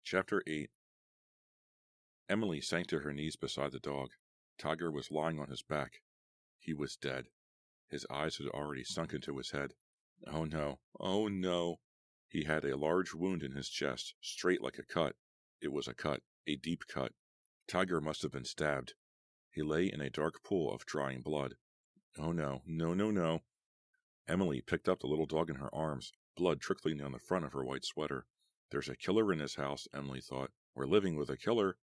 Chapter 8. Emily sank to her knees beside the dog. Tiger was lying on his back. He was dead. His eyes had already sunk into his head. Oh no, oh no. He had a large wound in his chest, straight like a cut. It was a cut, a deep cut. Tiger must have been stabbed. He lay in a dark pool of drying blood. Oh no, no, no, no. Emily picked up the little dog in her arms, blood trickling down the front of her white sweater. There's a killer in this house, Emily thought. We're living with a killer.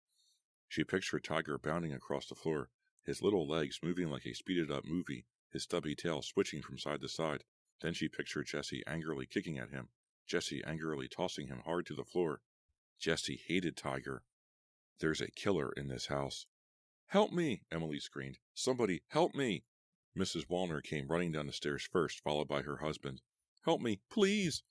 She pictured Tiger bounding across the floor, his little legs moving like a speeded-up movie, his stubby tail switching from side to side. Then she pictured Jessie angrily kicking at him, Jessie angrily tossing him hard to the floor. Jessie hated Tiger. There's a killer in this house. Help me, Emily screamed. Somebody, help me! Mrs. Wallner came running down the stairs first, followed by her husband. Help me, please!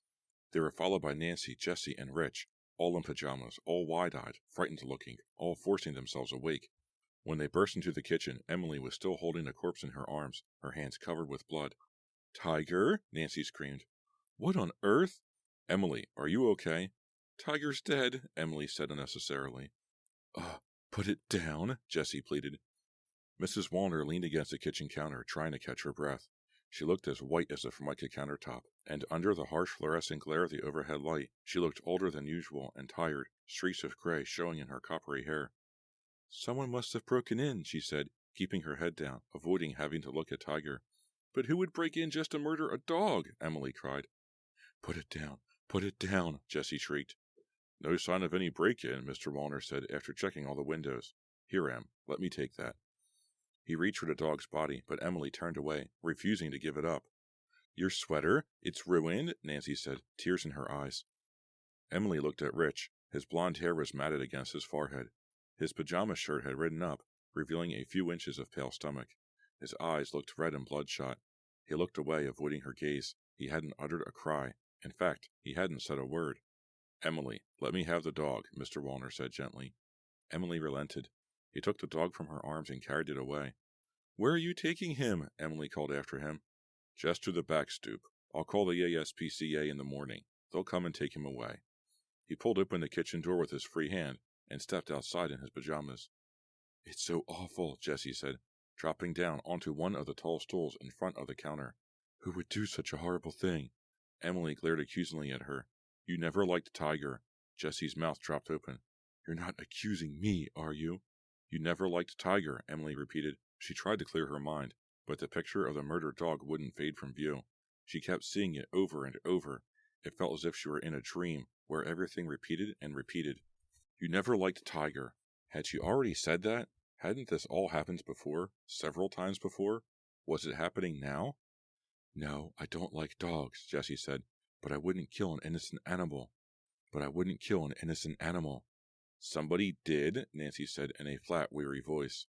They were followed by Nancy, Jessie, and Rich, all in pajamas, all wide-eyed, frightened-looking, all forcing themselves awake. When they burst into the kitchen, Emily was still holding the corpse in her arms, her hands covered with blood. Tiger? Nancy screamed. What on earth? Emily, are you okay? Tiger's dead, Emily said unnecessarily. Put it down, Jessie pleaded. Mrs. Wallner leaned against the kitchen counter, trying to catch her breath. She looked as white as the Formica countertop, and under the harsh fluorescent glare of the overhead light, she looked older than usual and tired, streaks of gray showing in her coppery hair. Someone must have broken in, she said, keeping her head down, avoiding having to look at Tiger. But who would break in just to murder a dog? Emily cried. Put it down, Jessie shrieked. No sign of any break-in, Mr. Wallner said after checking all the windows. Here, Em, let me take that. He reached for the dog's body, but Emily turned away, refusing to give it up. Your sweater? It's ruined, Nancy said, tears in her eyes. Emily looked at Rich. His blonde hair was matted against his forehead. His pajama shirt had ridden up, revealing a few inches of pale stomach. His eyes looked red and bloodshot. He looked away, avoiding her gaze. He hadn't uttered a cry. In fact, he hadn't said a word. Emily, let me have the dog, Mr. Wallner said gently. Emily relented. He took the dog from her arms and carried it away. Where are you taking him? Emily called after him. Just to the back stoop. I'll call the ASPCA in the morning. They'll come and take him away. He pulled open the kitchen door with his free hand and stepped outside in his pajamas. It's so awful, Jessie said, dropping down onto one of the tall stools in front of the counter. Who would do such a horrible thing? Emily glared accusingly at her. You never liked Tiger. Jessie's mouth dropped open. You're not accusing me, are you? You never liked Tiger, Emily repeated. She tried to clear her mind, but the picture of the murdered dog wouldn't fade from view. She kept seeing it over and over. It felt as if she were in a dream, where everything repeated and repeated. You never liked Tiger. Had she already said that? Hadn't this all happened before? Several times before? Was it happening now? No, I don't like dogs, Jessie said, but I wouldn't kill an innocent animal. Somebody did, Nancy said in a flat, weary voice.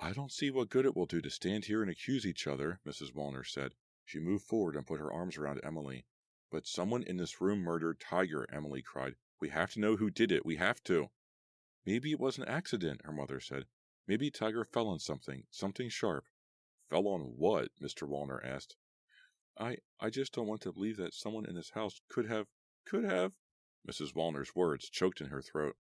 I don't see what good it will do to stand here and accuse each other, Mrs. Wallner said. She moved forward and put her arms around Emily. But someone in this room murdered Tiger, Emily cried. We have to know who did it. We have to. Maybe it was an accident, her mother said. Maybe Tiger fell on something sharp. Fell on what? Mr. Wallner asked. I just don't want to believe that someone in this house could have. Mrs. Wallner's words choked in her throat.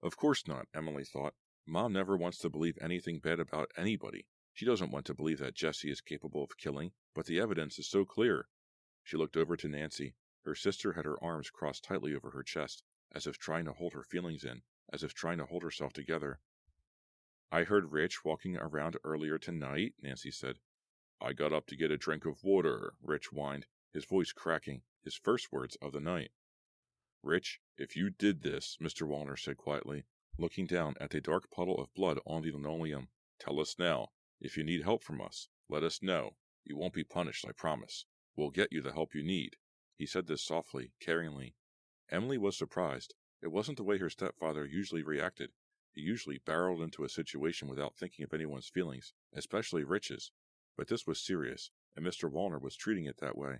Of course not, Emily thought. Mom never wants to believe anything bad about anybody. She doesn't want to believe that Jessie is capable of killing, but the evidence is so clear. She looked over to Nancy. Her sister had her arms crossed tightly over her chest, as if trying to hold her feelings in, as if trying to hold herself together. I heard Rich walking around earlier tonight, Nancy said. I got up to get a drink of water, Rich whined, his voice cracking, his first words of the night. Rich, if you did this, Mr. Wallner said quietly, looking down at the dark puddle of blood on the linoleum, tell us now. If you need help from us, let us know. You won't be punished, I promise. We'll get you the help you need. He said this softly, caringly. Emily was surprised. It wasn't the way her stepfather usually reacted. He usually barreled into a situation without thinking of anyone's feelings, especially Rich's. But this was serious, and Mr. Wallner was treating it that way.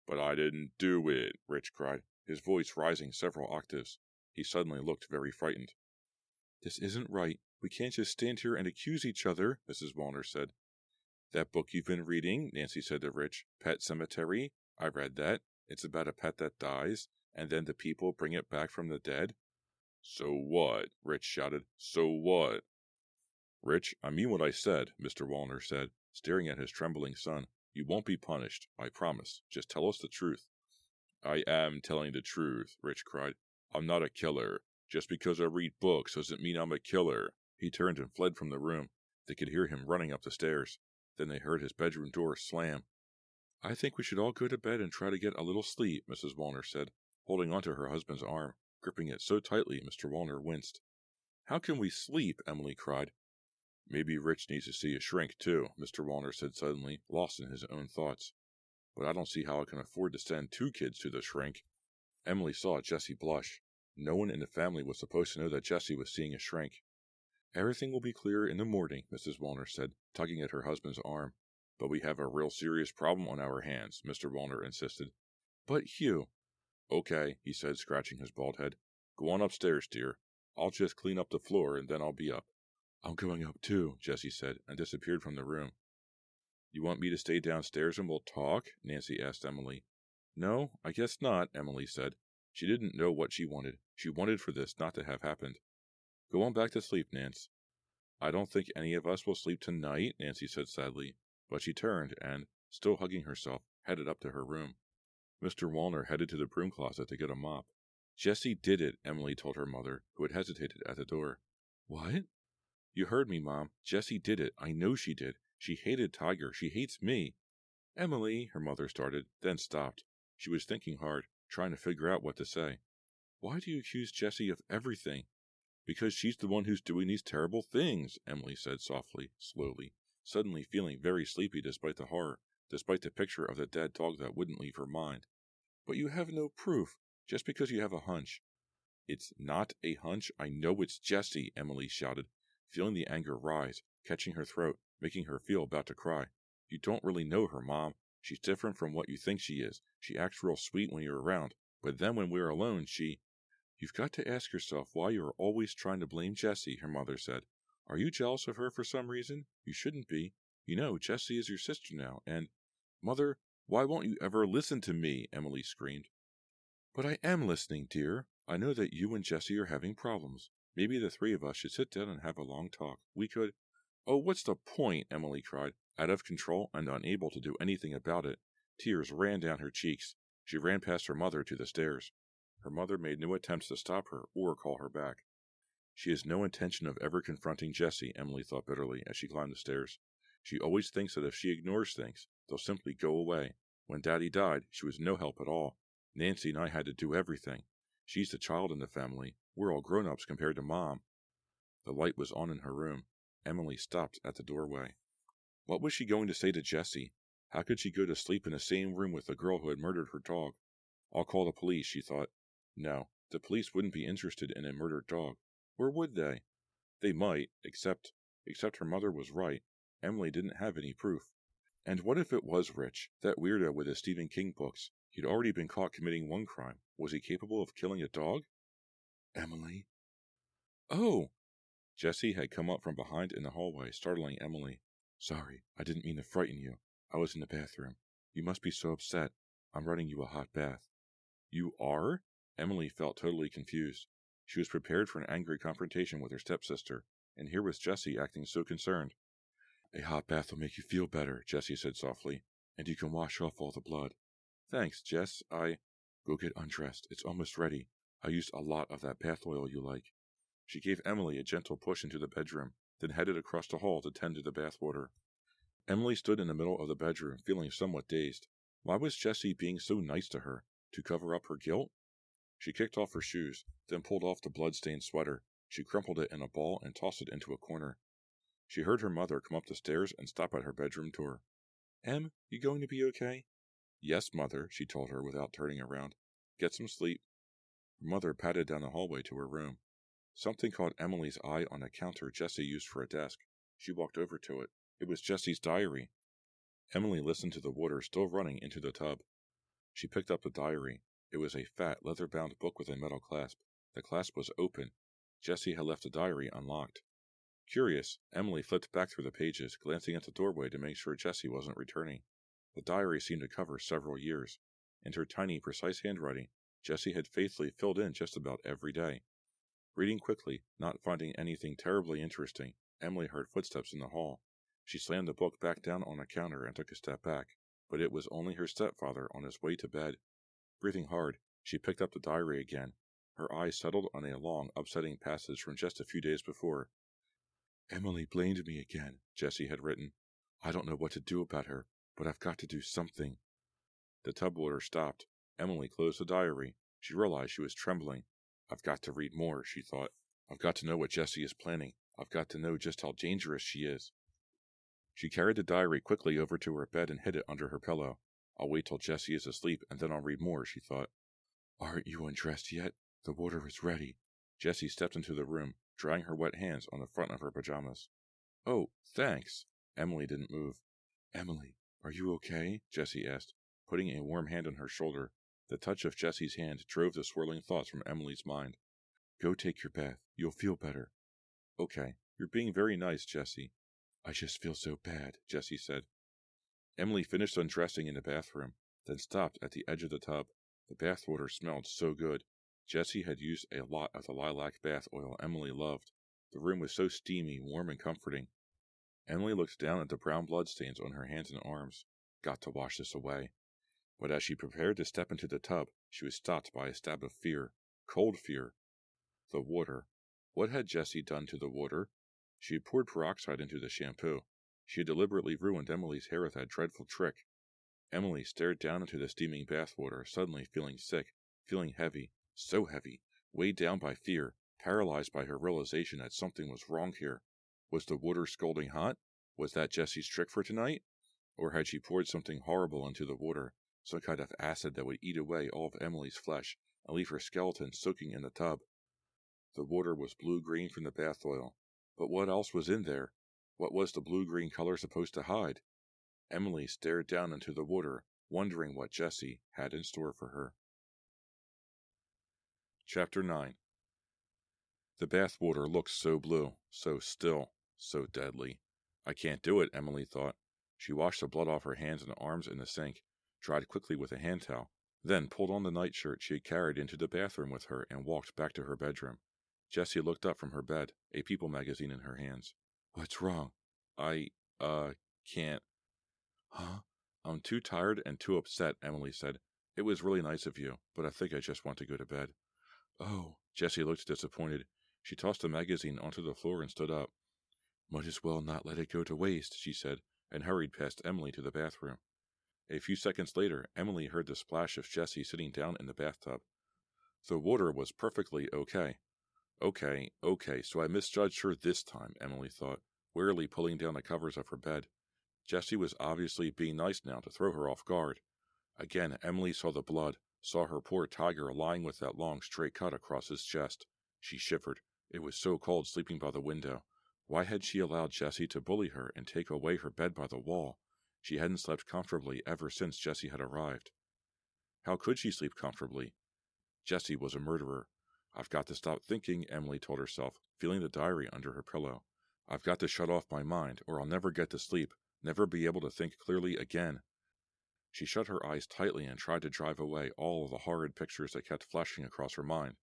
But I didn't do it, Rich cried, his voice rising several octaves. He suddenly looked very frightened. This isn't right. We can't just stand here and accuse each other, Mrs. Wallner said. That book you've been reading, Nancy said to Rich, Pet Cemetery? I read that. It's about a pet that dies, and then the people bring it back from the dead. So what? Rich shouted. So what? Rich, I mean what I said, Mr. Wallner said, staring at his trembling son. You won't be punished, I promise. Just tell us the truth. I am telling the truth, Rich cried. I'm not a killer. Just because I read books doesn't mean I'm a killer. He turned and fled from the room. They could hear him running up the stairs. Then they heard his bedroom door slam. I think we should all go to bed and try to get a little sleep, Mrs. Wallner said, holding onto her husband's arm, gripping it so tightly Mr. Wallner winced. How can we sleep? Emily cried. Maybe Rich needs to see a shrink, too, Mr. Wallner said suddenly, lost in his own thoughts. But I don't see how I can afford to send 2 kids to the shrink. Emily saw Jessie blush. No one in the family was supposed to know that Jessie was seeing a shrink. Everything will be clear in the morning, Mrs. Wallner said, tugging at her husband's arm. But we have a real serious problem on our hands, Mr. Wallner insisted. But Hugh... Okay, he said, scratching his bald head. Go on upstairs, dear. I'll just clean up the floor and then I'll be up. I'm going up too, Jessie said, and disappeared from the room. You want me to stay downstairs and we'll talk? Nancy asked Emily. No, I guess not, Emily said. She didn't know what she wanted. She wanted for this not to have happened. Go on back to sleep, Nance. I don't think any of us will sleep tonight, Nancy said sadly, but she turned and, still hugging herself, headed up to her room. Mr. Wallner headed to the broom closet to get a mop. Jessie did it, Emily told her mother, who had hesitated at the door. What? You heard me, Mom. Jessie did it. I know she did. She hated Tiger. She hates me. Emily, her mother started, then stopped. She was thinking hard, trying to figure out what to say. Why do you accuse Jessie of everything? Because she's the one who's doing these terrible things, Emily said softly, slowly, suddenly feeling very sleepy despite the horror, despite the picture of the dead dog that wouldn't leave her mind. But you have no proof, just because you have a hunch. It's not a hunch. I know it's Jessie, Emily shouted, feeling the anger rise, catching her throat, making her feel about to cry. You don't really know her, Mom. She's different from what you think she is. She acts real sweet when you're around, but then when we're alone, she... You've got to ask yourself why you are always trying to blame Jessie, her mother said. Are you jealous of her for some reason? You shouldn't be. You know, Jessie is your sister now, and... Mother, why won't you ever listen to me? Emily screamed. But I am listening, dear. I know that you and Jessie are having problems. Maybe the 3 of us should sit down and have a long talk. We could... Oh, what's the point? Emily cried, out of control and unable to do anything about it. Tears ran down her cheeks. She ran past her mother to the stairs. Her mother made no attempts to stop her or call her back. She has no intention of ever confronting Jessie, Emily thought bitterly as she climbed the stairs. She always thinks that if she ignores things, they'll simply go away. When Daddy died, she was no help at all. Nancy and I had to do everything. She's the child in the family. We're all grown-ups compared to Mom. The light was on in her room. Emily stopped at the doorway. What was she going to say to Jessie? How could she go to sleep in the same room with the girl who had murdered her dog? I'll call the police, she thought. No, the police wouldn't be interested in a murdered dog. Or would they? They might, except her mother was right. Emily didn't have any proof. And what if it was Rich, that weirdo with his Stephen King books? He'd already been caught committing one crime. Was he capable of killing a dog? Emily? Oh! Jessie had come up from behind in the hallway, startling Emily. Sorry, I didn't mean to frighten you. I was in the bathroom. You must be so upset. I'm running you a hot bath. You are? Emily felt totally confused. She was prepared for an angry confrontation with her stepsister, and here was Jessie acting so concerned. A hot bath will make you feel better, Jessie said softly, and you can wash off all the blood. Thanks, Jess. Go get undressed. It's almost ready. I used a lot of that bath oil you like. She gave Emily a gentle push into the bedroom, then headed across the hall to tend to the bathwater. Emily stood in the middle of the bedroom, feeling somewhat dazed. Why was Jessie being so nice to her? To cover up her guilt? She kicked off her shoes, then pulled off the blood-stained sweater. She crumpled it in a ball and tossed it into a corner. She heard her mother come up the stairs and stop at her bedroom door. Em, you going to be okay? Yes, Mother, she told her without turning around. Get some sleep. Her mother patted down the hallway to her room. Something caught Emily's eye on a counter Jessie used for a desk. She walked over to it. It was Jessie's diary. Emily listened to the water still running into the tub. She picked up the diary. It was a fat, leather-bound book with a metal clasp. The clasp was open. Jessie had left the diary unlocked. Curious, Emily flipped back through the pages, glancing at the doorway to make sure Jessie wasn't returning. The diary seemed to cover several years. In her tiny, precise handwriting, Jessie had faithfully filled in just about every day. Reading quickly, not finding anything terribly interesting, Emily heard footsteps in the hall. She slammed the book back down on a counter and took a step back, but it was only her stepfather on his way to bed. Breathing hard, she picked up the diary again. Her eyes settled on a long, upsetting passage from just a few days before. Emily blamed me again, Jessie had written. I don't know what to do about her, but I've got to do something. The tub water stopped. Emily closed the diary. She realized she was trembling. I've got to read more, she thought. I've got to know what Jessie is planning. I've got to know just how dangerous she is. She carried the diary quickly over to her bed and hid it under her pillow. I'll wait till Jessie is asleep, and then I'll read more, she thought. Aren't you undressed yet? The water is ready. Jessie stepped into the room, drying her wet hands on the front of her pajamas. Oh, thanks. Emily didn't move. Emily, are you okay? Jessie asked, putting a warm hand on her shoulder. The touch of Jessie's hand drove the swirling thoughts from Emily's mind. Go take your bath. You'll feel better. Okay, you're being very nice, Jessie. I just feel so bad, Jessie said. Emily finished undressing in the bathroom, then stopped at the edge of the tub. The bathwater smelled so good. Jessie had used a lot of the lilac bath oil Emily loved. The room was so steamy, warm, and comforting. Emily looked down at the brown bloodstains on her hands and arms. Got to wash this away. But as she prepared to step into the tub, she was stopped by a stab of fear. Cold fear. The water. What had Jessie done to the water? She had poured peroxide into the shampoo. She had deliberately ruined Emily's hair with that dreadful trick. Emily stared down into the steaming bathwater, suddenly feeling sick, feeling heavy, so heavy, weighed down by fear, paralyzed by her realization that something was wrong here. Was the water scalding hot? Was that Jessie's trick for tonight? Or had she poured something horrible into the water, some kind of acid that would eat away all of Emily's flesh and leave her skeleton soaking in the tub? The water was blue-green from the bath oil. But what else was in there? What was the blue-green color supposed to hide? Emily stared down into the water, wondering what Jessie had in store for her. Chapter 9. The bath water looked so blue, so still, so deadly. I can't do it, Emily thought. She washed the blood off her hands and arms in the sink, dried quickly with a hand towel, then pulled on the nightshirt she had carried into the bathroom with her and walked back to her bedroom. Jessie looked up from her bed, a People magazine in her hands. What's wrong? I can't. Huh? I'm too tired and too upset, Emily said. It was really nice of you, but I think I just want to go to bed. Oh, Jessie looked disappointed. She tossed the magazine onto the floor and stood up. Might as well not let it go to waste, she said, and hurried past Emily to the bathroom. A few seconds later, Emily heard the splash of Jessie sitting down in the bathtub. The water was perfectly okay. Okay, so I misjudged her this time, Emily thought, wearily pulling down the covers of her bed. Jessie was obviously being nice now to throw her off guard. Again, Emily saw the blood, saw her poor tiger lying with that long straight cut across his chest. She shivered. It was so cold sleeping by the window. Why had she allowed Jessie to bully her and take away her bed by the wall? She hadn't slept comfortably ever since Jessie had arrived. How could she sleep comfortably? Jessie was a murderer. I've got to stop thinking, Emily told herself, feeling the diary under her pillow. I've got to shut off my mind, or I'll never get to sleep, never be able to think clearly again. She shut her eyes tightly and tried to drive away all of the horrid pictures that kept flashing across her mind.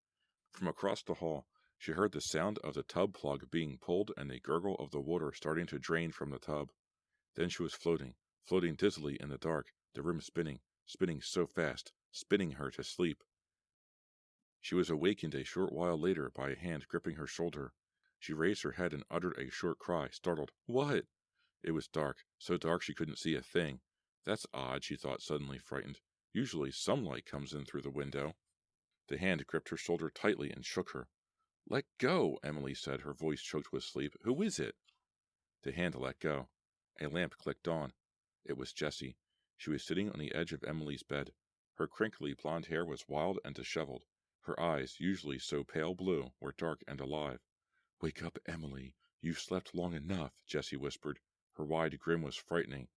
From across the hall, she heard the sound of the tub plug being pulled and the gurgle of the water starting to drain from the tub. Then she was floating dizzily in the dark, the room spinning so fast, spinning her to sleep. She was awakened a short while later by a hand gripping her shoulder. She raised her head and uttered a short cry, startled. What? It was dark, so dark she couldn't see a thing. That's odd, she thought, suddenly frightened. Usually some light comes in through the window. The hand gripped her shoulder tightly and shook her. Let go, Emily said, her voice choked with sleep. Who is it? The hand let go. A lamp clicked on. It was Jessie. She was sitting on the edge of Emily's bed. Her crinkly blonde hair was wild and disheveled. Her eyes, usually so pale blue, were dark and alive. Wake up, Emily. You've slept long enough, Jessie whispered. Her wide grin was frightening.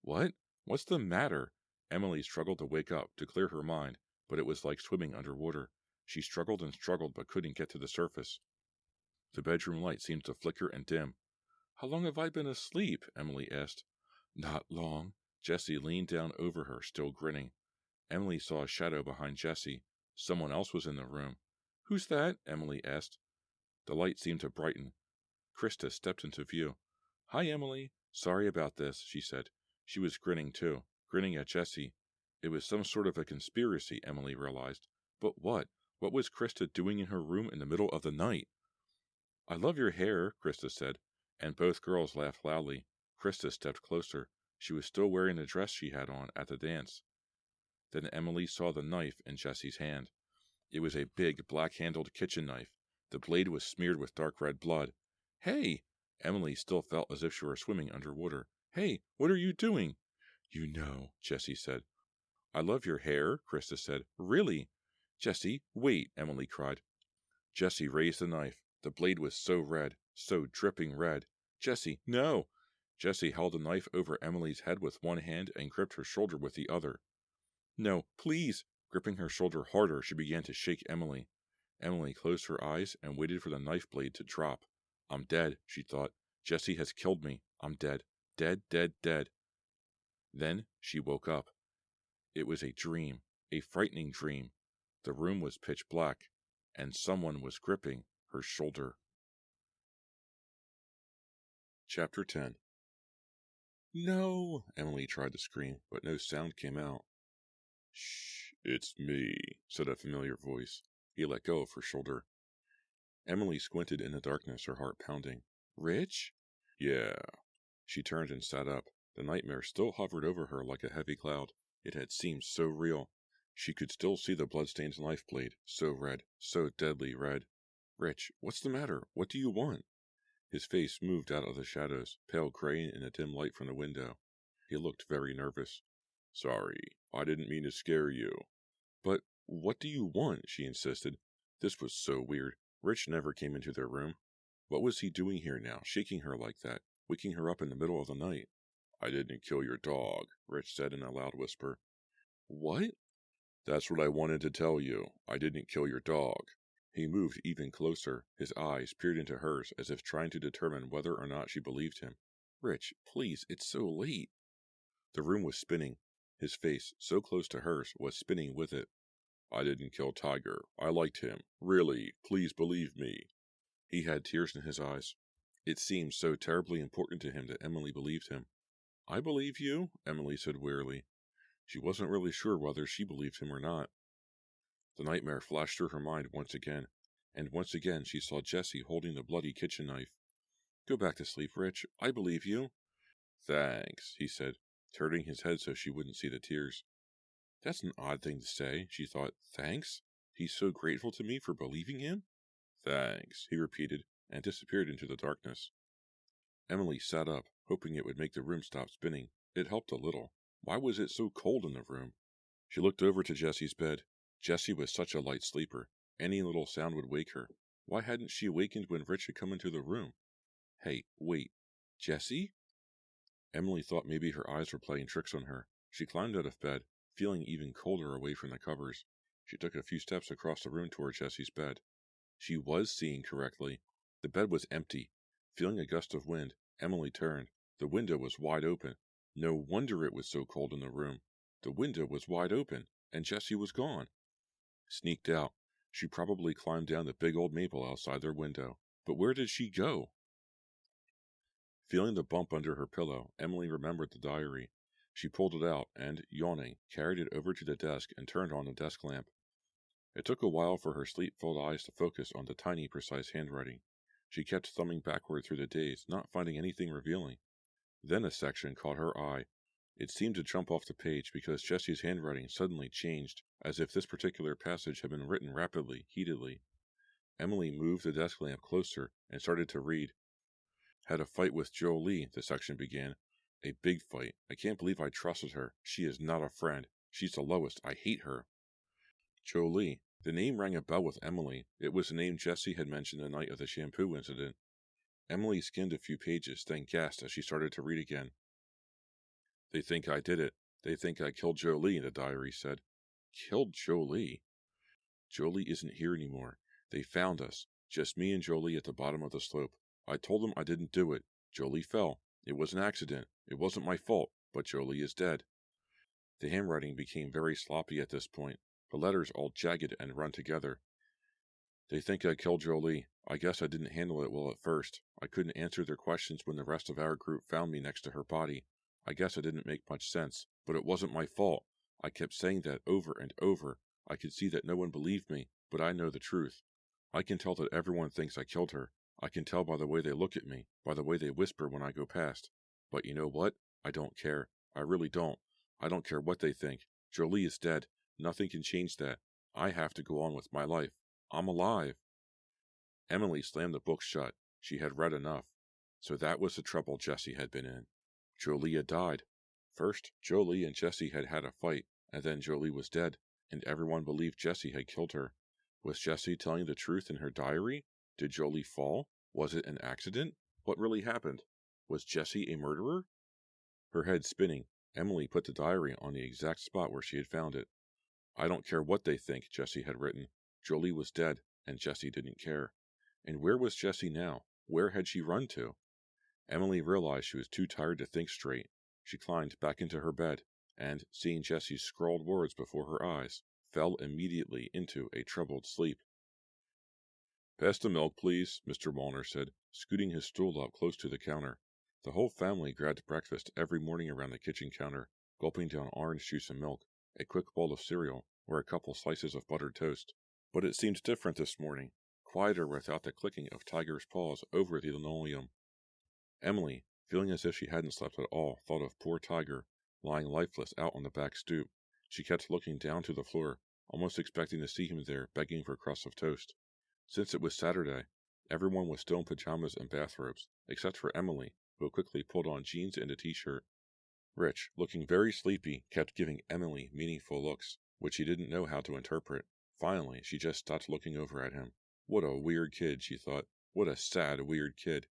What? What's the matter? Emily struggled to wake up, to clear her mind, but it was like swimming under water. She struggled and struggled but couldn't get to the surface. The bedroom light seemed to flicker and dim. How long have I been asleep? Emily asked. Not long. Jessie leaned down over her, still grinning. Emily saw a shadow behind Jessie. Someone else was in the room. Who's that? Emily asked. The light seemed to brighten. Krista stepped into view. Hi, Emily. Sorry about this, she said. She was grinning too, grinning at Jessie. It was some sort of a conspiracy, Emily realized. But what? What was Krista doing in her room in the middle of the night? I love your hair, Krista said, and both girls laughed loudly. Krista stepped closer. She was still wearing the dress she had on at the dance. Then Emily saw the knife in Jessie's hand. It was a big, black-handled kitchen knife. The blade was smeared with dark red blood. Hey! Emily still felt as if she were swimming underwater. Hey, what are you doing? You know, Jessie said. I love your hair, Krista said. Really? Jessie, wait, Emily cried. Jessie raised the knife. The blade was so red, so dripping red. Jessie, no! Jessie held the knife over Emily's head with one hand and gripped her shoulder with the other. No, please! Gripping her shoulder harder, she began to shake Emily. Emily closed her eyes and waited for the knife blade to drop. I'm dead, she thought. Jessie has killed me. I'm dead. Dead, dead, dead. Then she woke up. It was a dream, a frightening dream. The room was pitch black, and someone was gripping her shoulder. Chapter 10. No! Emily tried to scream, but no sound came out. Shh, it's me, said a familiar voice. He let go of her shoulder. Emily squinted in the darkness, her heart pounding. Rich? Yeah. She turned and sat up. The nightmare still hovered over her like a heavy cloud. It had seemed so real. She could still see the blood-stained knife blade, so red, so deadly red. Rich, what's the matter? What do you want? His face moved out of the shadows, pale gray in the dim light from the window. He looked very nervous. Sorry, I didn't mean to scare you. But what do you want? She insisted. This was so weird. Rich never came into their room. What was he doing here now, shaking her like that, waking her up in the middle of the night? I didn't kill your dog, Rich said in a loud whisper. What? That's what I wanted to tell you. I didn't kill your dog. He moved even closer. His eyes peered into hers as if trying to determine whether or not she believed him. Rich, please, it's so late. The room was spinning. His face, so close to hers, was spinning with it. I didn't kill Tiger. I liked him. Really, please believe me. He had tears in his eyes. It seemed so terribly important to him that Emily believed him. I believe you, Emily said wearily. She wasn't really sure whether she believed him or not. The nightmare flashed through her mind once again, and once again she saw Jessie holding the bloody kitchen knife. Go back to sleep, Rich. I believe you. Thanks, he said, turning his head so she wouldn't see the tears. That's an odd thing to say, she thought. Thanks? He's so grateful to me for believing him? Thanks, he repeated, and disappeared into the darkness. Emily sat up, hoping it would make the room stop spinning. It helped a little. Why was it so cold in the room? She looked over to Jessie's bed. Jessie was such a light sleeper. Any little sound would wake her. Why hadn't she awakened when Rich had come into the room? Hey, wait. Jessie? Emily thought maybe her eyes were playing tricks on her. She climbed out of bed, feeling even colder away from the covers. She took a few steps across the room toward Jessie's bed. She was seeing correctly. The bed was empty. Feeling a gust of wind, Emily turned. The window was wide open. No wonder it was so cold in the room. The window was wide open, and Jessie was gone. Sneaked out. She probably climbed down the big old maple outside their window. But where did she go? Feeling the bump under her pillow, Emily remembered the diary. She pulled it out and, yawning, carried it over to the desk and turned on the desk lamp. It took a while for her sleep-filled eyes to focus on the tiny, precise handwriting. She kept thumbing backward through the days, not finding anything revealing. Then a section caught her eye. It seemed to jump off the page because Jessie's handwriting suddenly changed, as if this particular passage had been written rapidly, heatedly. Emily moved the desk lamp closer and started to read. Had a fight with Jolie, the section began. A big fight. I can't believe I trusted her. She is not a friend. She's the lowest. I hate her. Jolie. The name rang a bell with Emily. It was the name Jessie had mentioned the night of the shampoo incident. Emily skimmed a few pages, then gasped as she started to read again. They think I did it. They think I killed Jolie, the diary said. Killed Jolie? Jolie isn't here anymore. They found us. Just me and Jolie at the bottom of the slope. I told them I didn't do it. Jolie fell. It was an accident. It wasn't my fault, but Jolie is dead." The handwriting became very sloppy at this point, the letters all jagged and run together. "They think I killed Jolie. I guess I didn't handle it well at first. I couldn't answer their questions when the rest of our group found me next to her body. I guess I didn't make much sense, but it wasn't my fault. I kept saying that over and over. I could see that no one believed me, but I know the truth. I can tell that everyone thinks I killed her. I can tell by the way they look at me, by the way they whisper when I go past. But you know what? I don't care. I really don't. I don't care what they think. Jolie is dead. Nothing can change that. I have to go on with my life. I'm alive." Emily slammed the book shut. She had read enough. So that was the trouble Jessie had been in. Jolie had died. First, Jolie and Jessie had had a fight, and then Jolie was dead, and everyone believed Jessie had killed her. Was Jessie telling the truth in her diary? Did Jolie fall? Was it an accident? What really happened? Was Jessie a murderer? Her head spinning, Emily put the diary on the exact spot where she had found it. "I don't care what they think," Jessie had written. Jolie was dead, and Jessie didn't care. And where was Jessie now? Where had she run to? Emily realized she was too tired to think straight. She climbed back into her bed, and, seeing Jessie's scrawled words before her eyes, fell immediately into a troubled sleep. "Pass the milk, please," Mr. Walner said, scooting his stool up close to the counter. The whole family grabbed breakfast every morning around the kitchen counter, gulping down orange juice and milk, a quick bowl of cereal, or a couple slices of buttered toast. But it seemed different this morning, quieter without the clicking of Tiger's paws over the linoleum. Emily, feeling as if she hadn't slept at all, thought of poor Tiger, lying lifeless out on the back stoop. She kept looking down to the floor, almost expecting to see him there begging for crusts of toast. Since it was Saturday, everyone was still in pajamas and bathrobes, except for Emily, who quickly pulled on jeans and a t-shirt. Rich, looking very sleepy, kept giving Emily meaningful looks, which she didn't know how to interpret. Finally, she just stopped looking over at him. What a weird kid, she thought. What a sad, weird kid.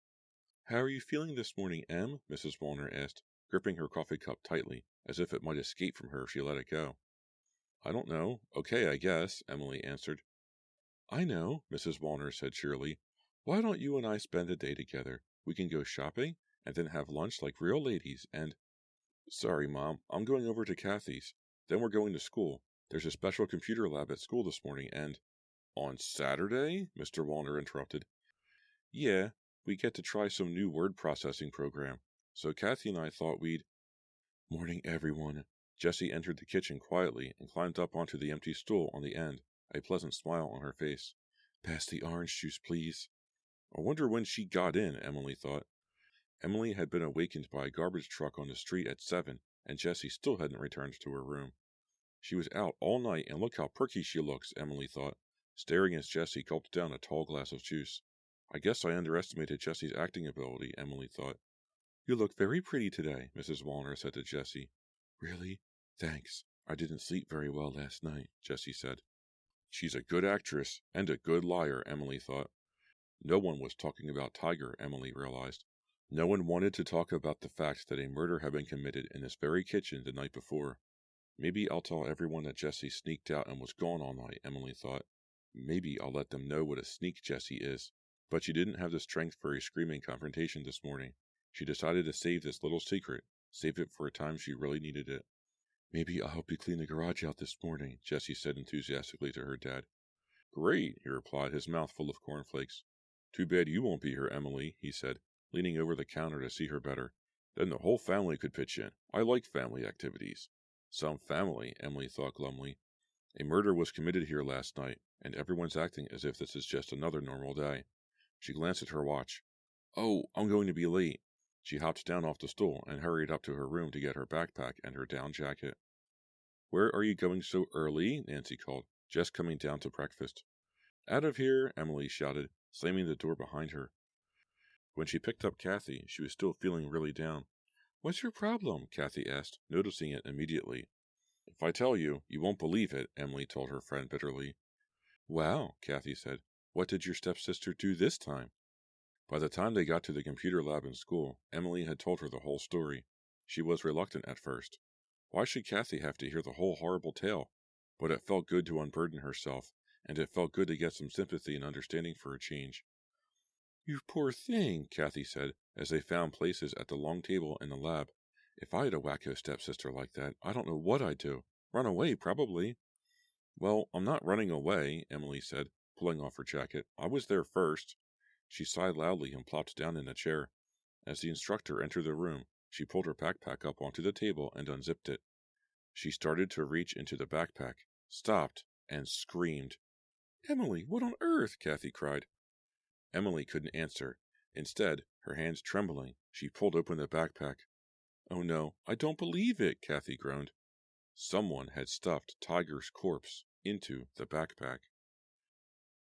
"How are you feeling this morning, Em?" Mrs. Walner asked, gripping her coffee cup tightly, as if it might escape from her if she let it go. "I don't know. Okay, I guess," Emily answered. "I know," Mrs. Walner said cheerily. "Why don't you and I spend the day together? We can go shopping, and then have lunch like real ladies, and—" "Sorry, Mom. I'm going over to Kathy's. Then we're going to school. There's a special computer lab at school this morning, and—" "On Saturday?" Mr. Walner interrupted. "Yeah, we get to try some new word processing program. So Kathy and I thought we'd—" "Morning, everyone." Jessie entered the kitchen quietly and climbed up onto the empty stool on the end, a pleasant smile on her face. "Pass the orange juice, please." I wonder when she got in, Emily thought. Emily had been awakened by a garbage truck on the street at 7, and Jessie still hadn't returned to her room. She was out all night, and look how perky she looks, Emily thought, staring as Jessie gulped down a tall glass of juice. I guess I underestimated Jessie's acting ability, Emily thought. "You look very pretty today," Mrs. Walner said to Jessie. "Really? Thanks. I didn't sleep very well last night," Jessie said. She's a good actress, and a good liar, Emily thought. No one was talking about Tiger, Emily realized. No one wanted to talk about the fact that a murder had been committed in this very kitchen the night before. Maybe I'll tell everyone that Jessie sneaked out and was gone all night, Emily thought. Maybe I'll let them know what a sneak Jessie is. But she didn't have the strength for a screaming confrontation this morning. She decided to save this little secret, save it for a time she really needed it. "Maybe I'll help you clean the garage out this morning," Jessie said enthusiastically to her dad. "Great," he replied, his mouth full of cornflakes. "Too bad you won't be here, Emily," he said, leaning over the counter to see her better. "Then the whole family could pitch in. I like family activities." Some family, Emily thought glumly. A murder was committed here last night, and everyone's acting as if this is just another normal day. She glanced at her watch. "Oh, I'm going to be late." She hopped down off the stool and hurried up to her room to get her backpack and her down jacket. "Where are you going so early?" Nancy called, just coming down to breakfast. "Out of here," Emily shouted, slamming the door behind her. When she picked up Kathy, she was still feeling really down. "What's your problem?" Kathy asked, noticing it immediately. "If I tell you, you won't believe it," Emily told her friend bitterly. "Wow," Kathy said. "What did your stepsister do this time?" By the time they got to the computer lab in school, Emily had told her the whole story. She was reluctant at first. Why should Kathy have to hear the whole horrible tale? But it felt good to unburden herself, and it felt good to get some sympathy and understanding for a change. "You poor thing," Kathy said, as they found places at the long table in the lab. "If I had a wacko stepsister like that, I don't know what I'd do. Run away, probably." "Well, I'm not running away," Emily said, pulling off her jacket. "I was there first." She sighed loudly and plopped down in a chair. As the instructor entered the room, she pulled her backpack up onto the table and unzipped it. She started to reach into the backpack, stopped, and screamed. "Emily, what on earth?" Kathy cried. Emily couldn't answer. Instead, her hands trembling, she pulled open the backpack. "Oh no, I don't believe it," Kathy groaned. Someone had stuffed Tiger's corpse into the backpack.